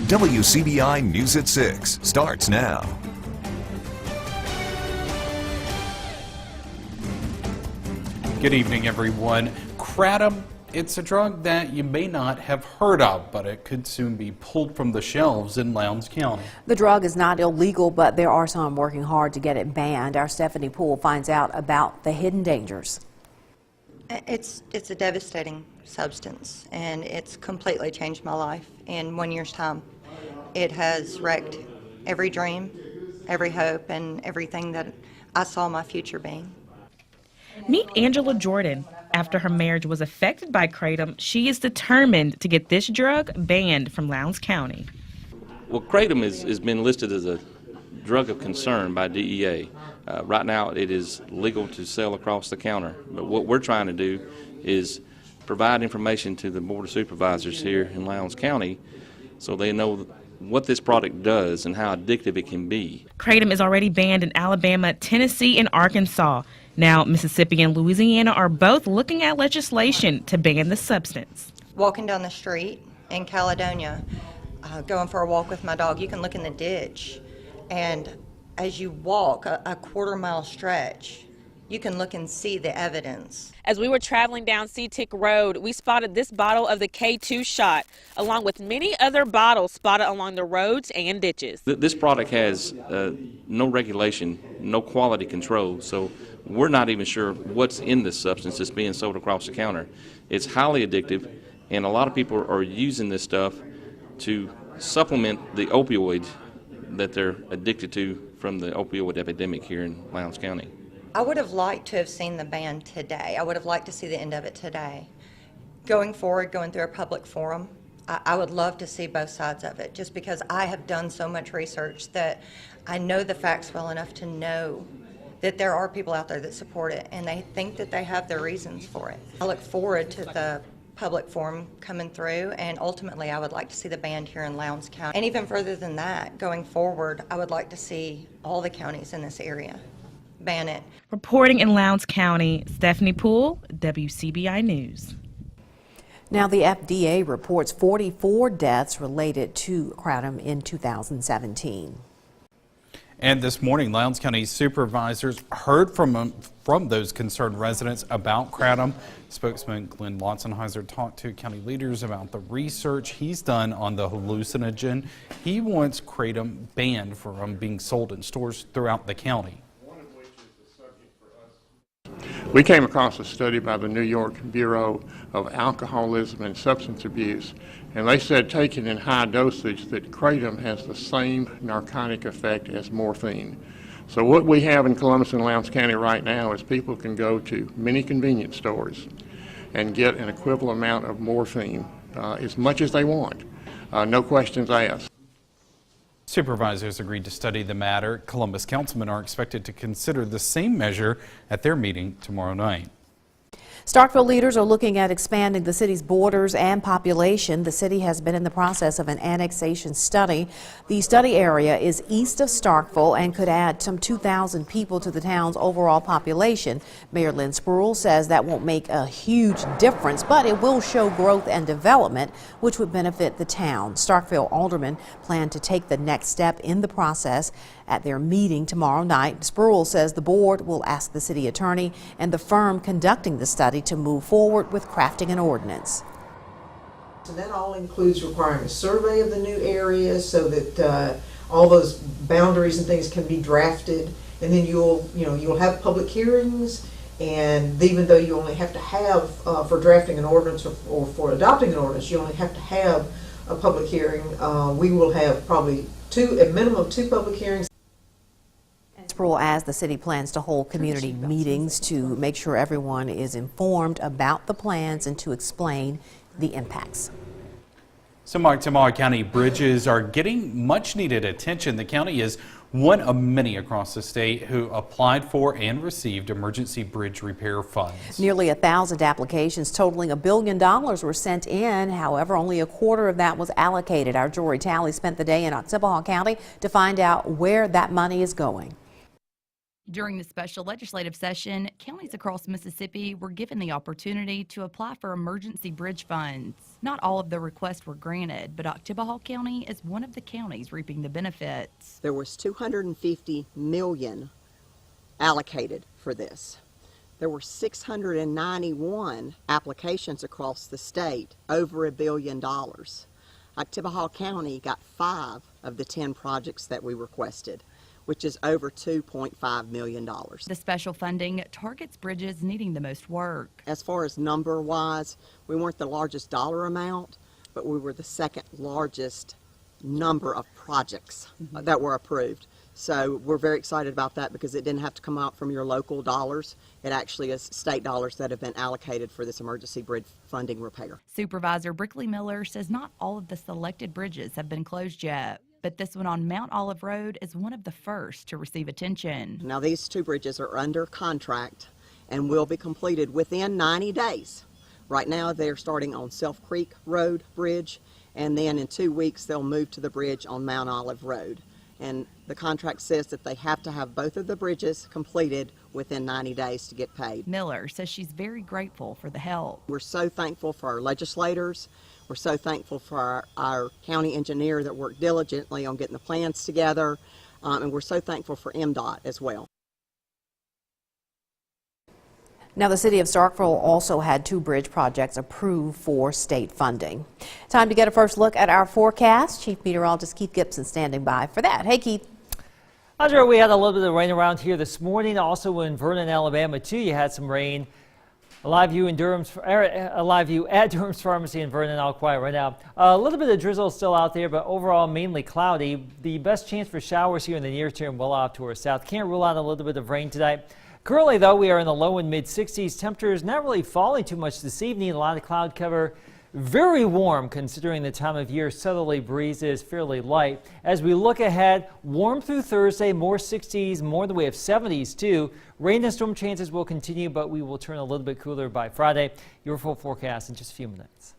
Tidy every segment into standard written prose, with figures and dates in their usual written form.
WCBI News at 6 starts now. Good evening, everyone. Kratom, it's a drug that you may not have heard of, but it could soon be pulled from the shelves in Lowndes County. The drug is not illegal, but there are some working hard to get it banned. Our Stephanie Poole finds out about the hidden dangers. It's a devastating substance, and it's completely changed my life in 1 year's time. It has wrecked every dream, every hope, and everything that I saw my future being. Meet Angela Jordan. After her marriage was affected by kratom, she is determined to get this drug banned from Lowndes County. Well, kratom has been listed as a drug of concern by DEA. Right now it is legal to sell across the counter, but what we're trying to do is provide information to the Board of Supervisors here in Lowndes County so they know what this product does and how addictive it can be. Kratom is already banned in Alabama, Tennessee, and Arkansas. Now, Mississippi and Louisiana are both looking at legislation to ban the substance. Walking down the street in Caledonia, going for a walk with my dog, you can look in the ditch, and as you walk a quarter-mile stretch, you can look and see the evidence. As we were traveling down Seatick Road, we spotted this bottle of the K2 shot, along with many other bottles spotted along the roads and ditches. This product has no regulation, no quality control, so we're not even sure what's in this substance that's being sold across the counter. It's highly addictive, and a lot of people are using this stuff to supplement the opioids that they're addicted to from the opioid epidemic here in Lowndes County. I would have liked to have seen the ban today. I would have liked to see the end of it today. Going forward, going through a public forum, I would love to see both sides of it, just because I have done so much research that I know the facts well enough to know that there are people out there that support it, and they think that they have their reasons for it. I look forward to the public forum coming through, and ultimately I would like to see the ban here in Lowndes County. And even further than that, going forward, I would like to see all the counties in this area ban it. Reporting in Lowndes County, Stephanie Poole, WCBI News. Now, the FDA reports 44 deaths related to kratom in 2017. And this morning, Lowndes County supervisors heard from those concerned residents about kratom. Spokesman Glenn Lotzenheiser talked to county leaders about the research he's done on the hallucinogen. He wants kratom banned from being sold in stores throughout the county. We came across a study by the New York Bureau of Alcoholism and Substance Abuse, and they said taken in high dosage that kratom has the same narcotic effect as morphine. So what we have in Columbus and Lowndes County right now is people can go to many convenience stores and get an equivalent amount of morphine as much as they want, no questions asked. Supervisors agreed to study the matter. Columbus councilmen are expected to consider the same measure at their meeting tomorrow night. Starkville leaders are looking at expanding the city's borders and population. The city has been in the process of an annexation study. The study area is east of Starkville and could add some 2,000 people to the town's overall population. Mayor Lynn Spruill says that won't make a huge difference, but it will show growth and development, which would benefit the town. Starkville aldermen plan to take the next step in the process at their meeting tomorrow night. Spruill says the board will ask the city attorney and the firm conducting the study to move forward with crafting an ordinance. And that all includes requiring a survey of the new areas so that all those boundaries and things can be drafted, and then you'll have public hearings. And even though you only have to have for drafting an ordinance or for adopting an ordinance, you only have to have a public hearing. We will have probably a minimum of 2 public hearings. Spruill, as the city plans to hold community meetings to make sure everyone is informed about the plans and to explain the impacts. So Tamaulipas County bridges are getting much needed attention. The county is one of many across the state who applied for and received emergency bridge repair funds. Nearly 1,000 applications totaling $1 billion were sent in. However, only a quarter of that was allocated. Our Jory Talley spent the day in Otsibbeha County to find out where that money is going. During the special legislative session, counties across Mississippi were given the opportunity to apply for emergency bridge funds. Not all of the requests were granted, but Oktibbeha County is one of the counties reaping the benefits. There was $250 million allocated for this. There were 691 applications across the state, over $1 billion. Oktibbeha County got 5 of the 10 projects that we requested, which is over $2.5 million. The special funding targets bridges needing the most work. As far as number-wise, we weren't the largest dollar amount, but we were the second largest number of projects that were approved. So we're very excited about that because it didn't have to come out from your local dollars. It actually is state dollars that have been allocated for this emergency bridge funding repair. Supervisor Brickley Miller says not all of the selected bridges have been closed yet, but this one on Mount Olive Road is one of the first to receive attention. Now these 2 bridges are under contract and will be completed within 90 days. Right now they're starting on Self Creek Road Bridge, and then in 2 weeks they'll move to the bridge on Mount Olive Road. And the contract says that they have to have both of the bridges completed within 90 days to get paid. Miller says she's very grateful for the help. We're so thankful for our legislators. We're so thankful for our county engineer that worked diligently on getting the plans together. And we're so thankful for MDOT as well. Now, the city of Starkville also had 2 bridge projects approved for state funding. Time to get a first look at our forecast. Chief Meteorologist Keith Gibson standing by for that. Hey, Keith. Audra, we had a little bit of rain around here this morning. Also in Vernon, Alabama, too, you had some rain. A live view at Durham's Pharmacy in Vernon, all quiet right now. A little bit of drizzle still out there, but overall mainly cloudy. The best chance for showers here in the near term well off to our south. Can't rule out a little bit of rain tonight. Currently, though, we are in the low and mid 60s. Temperatures not really falling too much this evening. A lot of cloud cover. Very warm considering the time of year. Southerly breezes, fairly light. As we look ahead, warm through Thursday, more 60s, more in the way of 70s too. Rain and storm chances will continue, but we will turn a little bit cooler by Friday. Your full forecast in just a few minutes.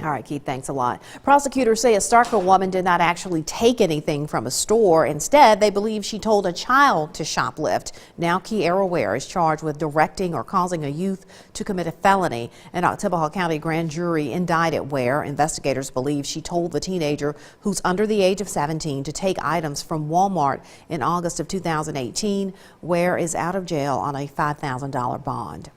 All right, Keith, thanks a lot. Prosecutors say a Starkville woman did not actually take anything from a store. Instead, they believe she told a child to shoplift. Now, Kiara Ware is charged with directing or causing a youth to commit a felony. An Oktibbeha County grand jury indicted Ware. Investigators believe she told the teenager, who's under the age of 17, to take items from Walmart in August of 2018. Ware is out of jail on a $5,000 bond.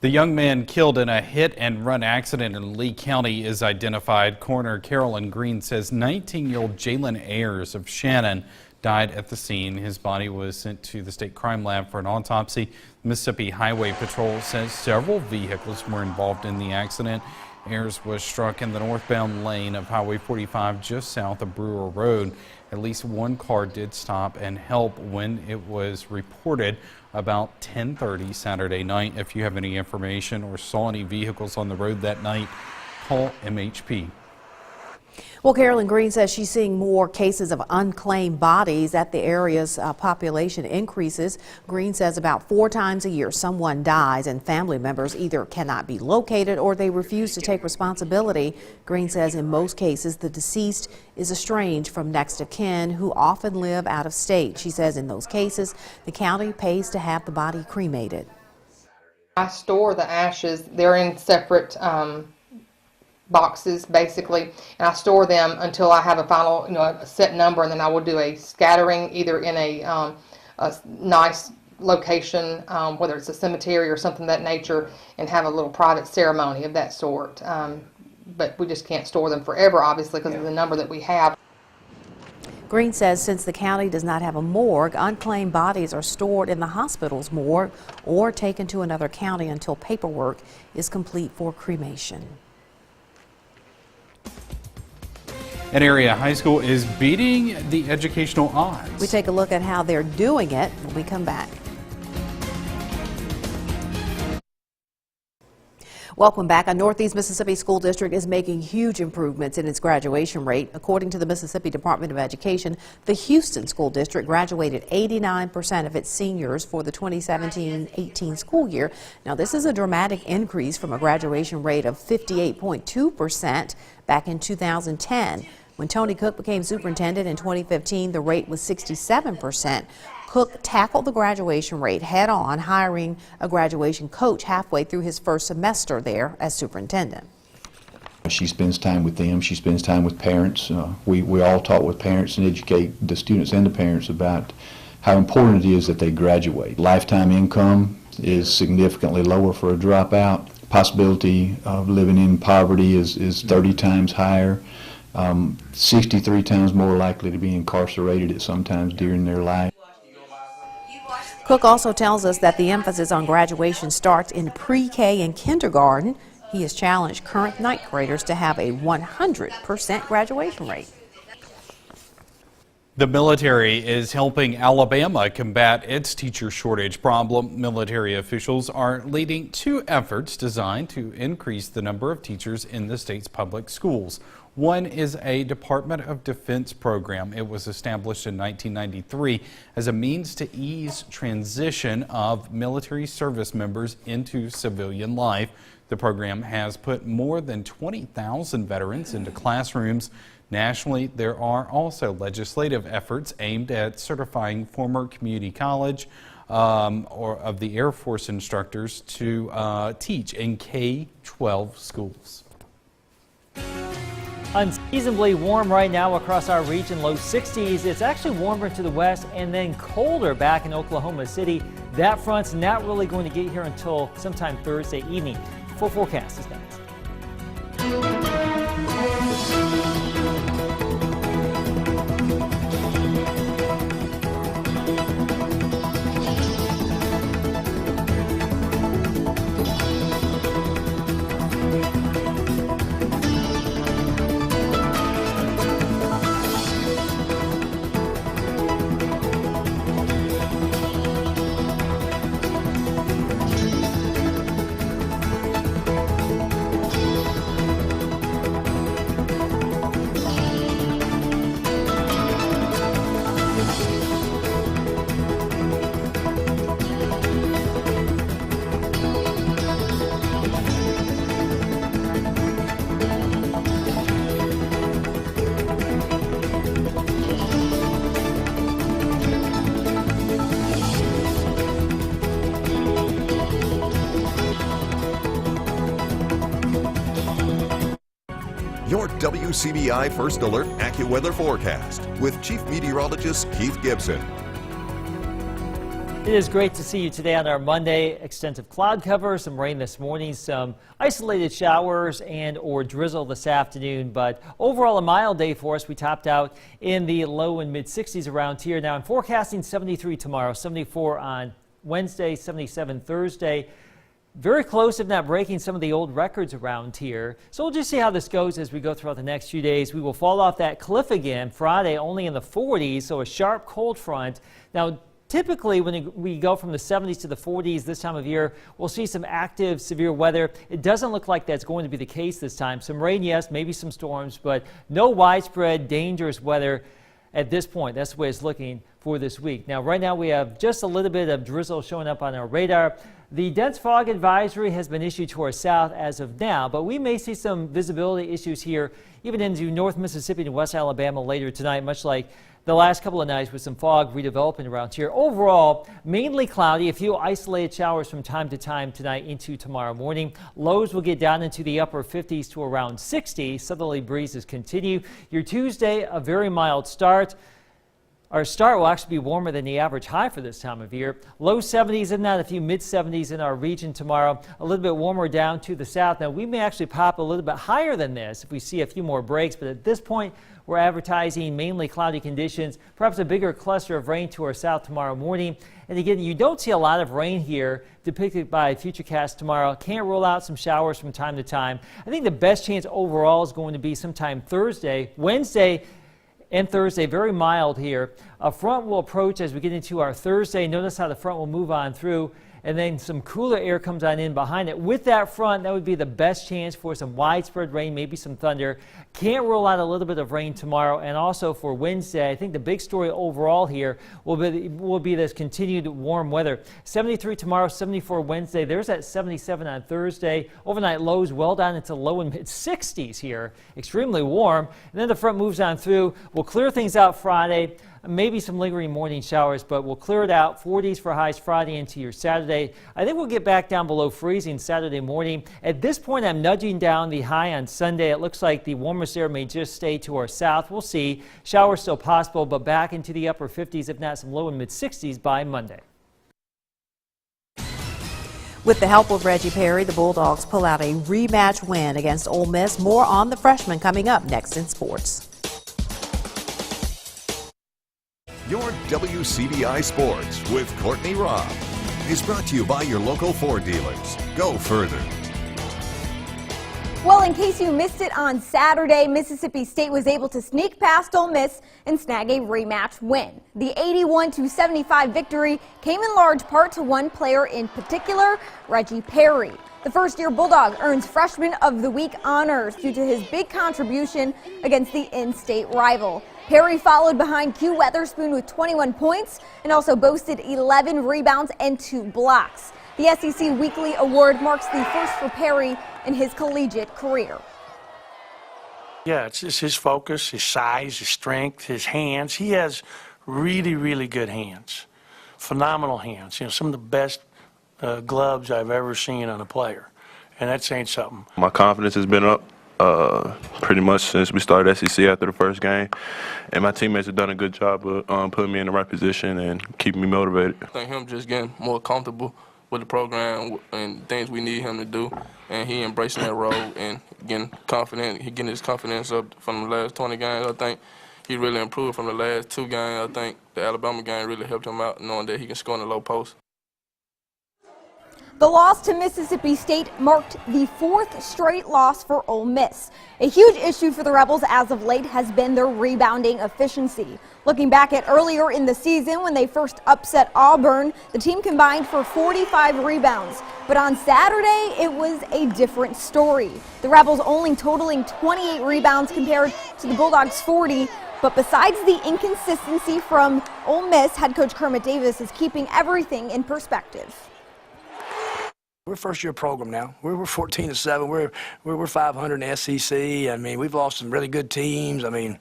The young man killed in a hit-and-run accident in Lee County is identified. Coroner Carolyn Green says 19-year-old Jalen Ayers of Shannon died at the scene. His body was sent to the state crime lab for an autopsy. Mississippi Highway Patrol says several vehicles were involved in the accident. Ayers was struck in the northbound lane of Highway 45 just south of Brewer Road. At least one car did stop and help when it was reported about 10:30 Saturday night. If you have any information or saw any vehicles on the road that night, call MHP. Well, Carolyn Green says she's seeing more cases of unclaimed bodies at the area's population increases. Green says about 4 times a year someone dies and family members either cannot be located or they refuse to take responsibility. Green says in most cases the deceased is estranged from next of kin who often live out of state. She says in those cases the county pays to have the body cremated. I store the ashes. They're in separate boxes basically, and I store them until I have a final, a set number, and then I will do a scattering either in a nice location, whether it's a cemetery or something of that nature, and have a little private ceremony of that sort. But we just can't store them forever, obviously, because of the number that we have. Green says since the county does not have a morgue, unclaimed bodies are stored in the hospital's morgue or taken to another county until paperwork is complete for cremation. An area high school is beating the educational odds. We take a look at how they're doing it when we come back. Welcome back. A Northeast Mississippi school district is making huge improvements in its graduation rate. According to the Mississippi Department of Education, the Houston School District graduated 89% of its seniors for the 2017-18 school year. Now, this is a dramatic increase from a graduation rate of 58.2% back in 2010. When Tony Cook became superintendent in 2015, the rate was 67%. Cook tackled the graduation rate head on, hiring a graduation coach halfway through his first semester there as superintendent. She spends time with them. She spends time with parents. We all talk with parents and educate the students and the parents about how important it is that they graduate. Lifetime income is significantly lower for a dropout. Possibility of living in poverty is 30 times higher. 63 times more likely to be incarcerated at some times during their life. Cook also tells us that the emphasis on graduation starts in pre-K and kindergarten. He has challenged current ninth graders to have a 100% graduation rate. The military is helping Alabama combat its teacher shortage problem. Military officials are leading 2 efforts designed to increase the number of teachers in the state's public schools. One is a Department of Defense program. It was established in 1993 as a means to ease transition of military service members into civilian life. The program has put more than 20,000 veterans into classrooms. Nationally, there are also legislative efforts aimed at certifying former community college or of the Air Force instructors to teach in K-12 schools. Unseasonably warm right now across our region, low 60s. It's actually warmer to the west and then colder back in Oklahoma City. That front's not really going to get here until sometime Thursday evening. Full forecast is next. Your WCBI First Alert AccuWeather forecast with Chief Meteorologist Keith Gibson. It is great to see you today on our Monday. Extensive cloud cover, some rain this morning, some isolated showers and or drizzle this afternoon, but overall a mild day for us. We topped out in the low and mid 60s around here. Now I'm forecasting 73 tomorrow, 74 on Wednesday, 77 Thursday. Very close, if not breaking some of the old records around here. So we'll just see how this goes as we go throughout the next few days. We will fall off that cliff again Friday, only in the 40s, so a sharp cold front. Now, typically when we go from the 70s to the 40s this time of year, we'll see some active severe weather. It doesn't look like that's going to be the case this time. Some rain, yes, maybe some storms, but no widespread dangerous weather at this point. That's the way it's looking for this week. Now, right now we have just a little bit of drizzle showing up on our radar. The dense fog advisory has been issued to our south as of now, but we may see some visibility issues here even into North Mississippi and West Alabama later tonight, much like the last couple of nights with some fog redeveloping around here. Overall, mainly cloudy, a few isolated showers from time to time tonight into tomorrow morning. Lows will get down into the upper 50s to around 60. Southerly breezes continue. Your Tuesday, a very mild start. Our start will actually be warmer than the average high for this time of year. Low 70s and not a few mid 70s in our region tomorrow. A little bit warmer down to the south. Now we may actually pop a little bit higher than this if we see a few more breaks, but at this point we're advertising mainly cloudy conditions, perhaps a bigger cluster of rain to our south tomorrow morning. And again, you don't see a lot of rain here depicted by Futurecast tomorrow. Can't rule out some showers from time to time. I think the best chance overall is going to be sometime Thursday. Wednesday and Thursday, very mild here. A front will approach as we get into our Thursday. Notice how the front will move on through, and then some cooler air comes on in behind it. With that front, that would be the best chance for some widespread rain, maybe some thunder. Can't rule out a little bit of rain tomorrow, and also for Wednesday. I think the big story overall here will be this continued warm weather. 73 tomorrow, 74 Wednesday. There's that 77 on Thursday. Overnight lows well down into low and mid 60s here. Extremely warm. And then the front moves on through. We'll clear things out Friday. maybe some lingering morning showers, but we'll clear it out. 40s for highs Friday into your Saturday. I think we'll get back down below freezing Saturday morning. At this point, I'm nudging down the high on Sunday. It looks like the warmest air may just stay to our south. We'll see. Showers still possible, but back into the upper 50s, if not some low and mid 60s by Monday. With the help of Reggie Perry, the Bulldogs pull out a rematch win against Ole Miss. More on the freshman coming up next in sports. Your WCBI Sports with Courtney Robb is brought to you by your local Ford dealers. Go further. Well, in case you missed it on Saturday, Mississippi State was able to sneak past Ole Miss and snag a rematch win. The 81-75 victory came in large part to one player in particular, Reggie Perry. The first-year Bulldog earns Freshman of the Week honors due to his big contribution against the in-state rival. Perry followed behind Q Weatherspoon with 21 points and also boasted 11 rebounds and 2 blocks. The SEC Weekly Award marks the first for Perry in his collegiate career. Yeah, it's just his focus, his size, his strength, his hands. He has really, really good hands, phenomenal hands. You know, some of the best gloves I've ever seen on a player, and that's saying something. My confidence has been up pretty much since we started SEC after the first game, and my teammates have done a good job of putting me in the right position and keeping me motivated. I think him just getting more comfortable with the program and things we need him to do, and he embracing that role and getting confident. He getting his confidence up from the last 20 games. I think he really improved from the last 2 games. I think the Alabama game really helped him out, knowing that he can score in the low post. The loss to Mississippi State marked the 4th straight loss for Ole Miss. A huge issue for the Rebels as of late has been their rebounding efficiency. Looking back at earlier in the season when they first upset Auburn, the team combined for 45 rebounds. But on Saturday, it was a different story. The Rebels only totaling 28 rebounds compared to the Bulldogs' 40. But besides the inconsistency from Ole Miss, head coach Kermit Davis is keeping everything in perspective. We're a first-year program now. We're 14-7. We're 500 in the SEC. I mean, we've lost some really good teams. I mean,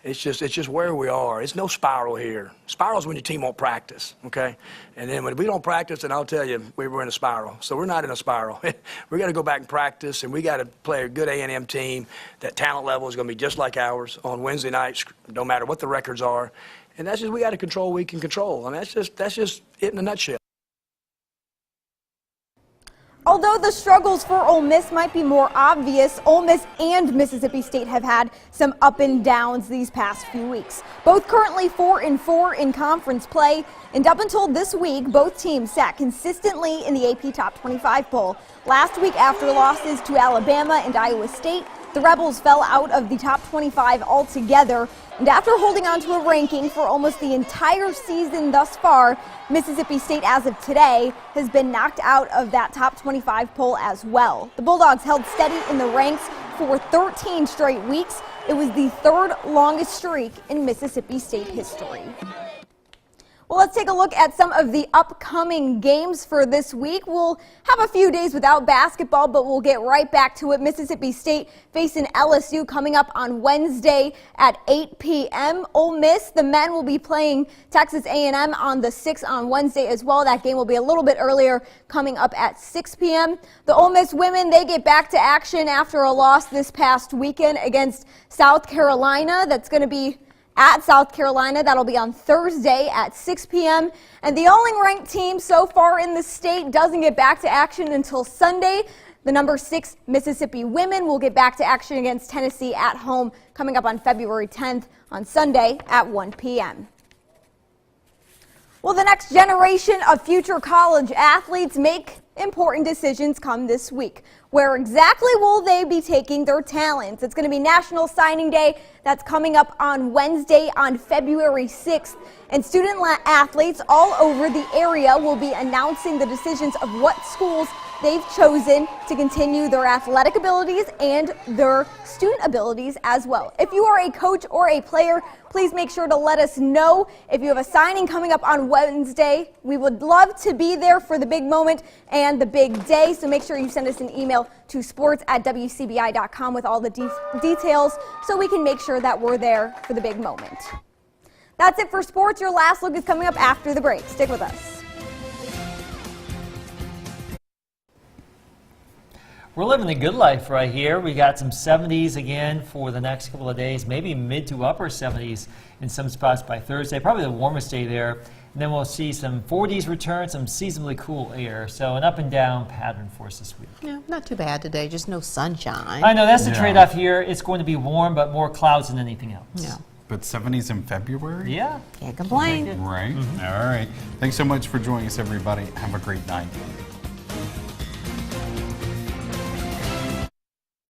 it's just where we are. It's no spiral here. Spiral's when your team won't practice, okay? And then when we don't practice, then I'll tell you we're in a spiral. So we're not in a spiral. We got to go back and practice, and we got to play a good A&M team. That talent level is going to be just like ours on Wednesday nights, no matter what the records are. And that's just we got to control what we can control. I mean, that's just it in a nutshell. Although the struggles for Ole Miss might be more obvious, Ole Miss and Mississippi State have had some up and downs these past few weeks. Both currently 4-4 in conference play, and up until this week, both teams sat consistently in the AP Top 25 poll. Last week, after losses to Alabama and Iowa State, the Rebels fell out of the top 25 altogether, and after holding on to a ranking for almost the entire season thus far, Mississippi State, as of today, has been knocked out of that top 25 poll as well. The Bulldogs held steady in the ranks for 13 straight weeks. It was the 3rd longest streak in Mississippi State history. Well, let's take a look at some of the upcoming games for this week. We'll have a few days without basketball, but we'll get right back to it. Mississippi State facing LSU coming up on Wednesday at 8 p.m. Ole Miss, the men, will be playing Texas A&M on the 6th on Wednesday as well. That game will be a little bit earlier, coming up at 6 p.m. The Ole Miss women, they get back to action after a loss this past weekend against South Carolina. That's going to be at South Carolina. That'll be on Thursday at 6 p.m. And the only ranked team so far in the state doesn't get back to action until Sunday. The number 6 Mississippi women will get back to action against Tennessee at home coming up on February 10th on Sunday at 1 p.m. Well, the next generation of future college athletes make important decisions come this week. Where exactly will they be taking their talents? It's going to be National Signing Day. That's coming up on Wednesday on February 6th. And student athletes all over the area will be announcing the decisions of what schools they've chosen to continue their athletic abilities and their student abilities as well. If you are a coach or a player, please make sure to let us know. If you have a signing coming up on Wednesday, we would love to be there for the big moment and the big day. So make sure you send us an email to sports@wcbi.com with all the details so we can make sure that we're there for the big moment. That's it for sports. Your last look is coming up after the break. Stick with us. We're living the good life right here. We got some 70s again for the next couple of days, maybe mid to upper 70s in some spots by Thursday, probably the warmest day there. And then we'll see some 40s return, some seasonably cool air. So an up and down pattern for us this week. Yeah, not too bad today, just no sunshine. I know, that's the trade-off here. It's going to be warm, but more clouds than anything else. Yeah. But 70s in February? Yeah. Can't complain. Right. All right. Thanks so much for joining us, everybody. Have a great night.